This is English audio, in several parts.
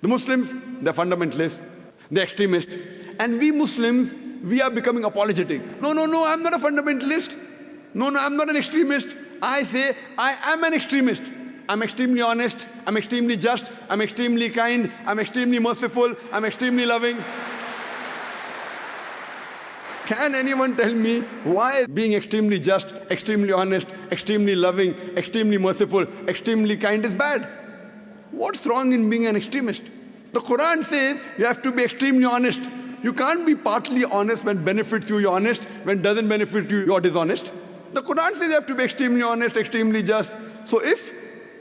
The Muslims, they're fundamentalists, they're extremists. And we Muslims, we are becoming apologetic. No, no, no, I'm not a fundamentalist. No, no, I'm not an extremist. I say, I am an extremist. I'm extremely honest, I'm extremely just, I'm extremely kind, I'm extremely merciful, I'm extremely loving. Can anyone tell me why being extremely just, extremely honest, extremely loving, extremely merciful, extremely kind is bad? What's wrong in being an extremist? The Quran says you have to be extremely honest. You can't be partly honest. When benefits you, you're honest. When doesn't benefit you, you're dishonest. The Quran says you have to be extremely honest, extremely just. So if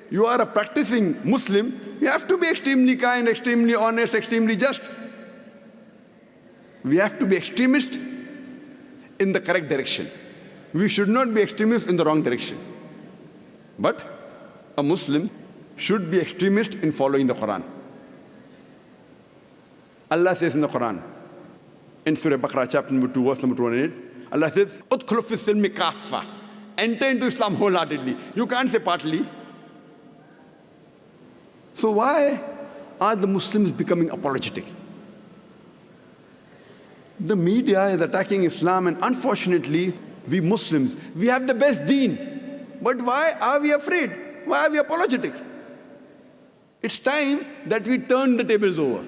you are a practicing Muslim, you have to be extremely kind, extremely honest, extremely just. We have to be extremist in the correct direction. We should not be extremists in the wrong direction. But a Muslim should be extremist in following the Quran. Allah says in the Quran, in Surah Baqarah, chapter number 2, verse number 208, Allah says, "Udkhulu fi silmi kaffa." Enter into Islam wholeheartedly. You can't say partly. So why are the Muslims becoming apologetic? The media is attacking Islam, and unfortunately, we Muslims, we have the best deen. But why are we afraid? Why are we apologetic? It's time that we turn the tables over.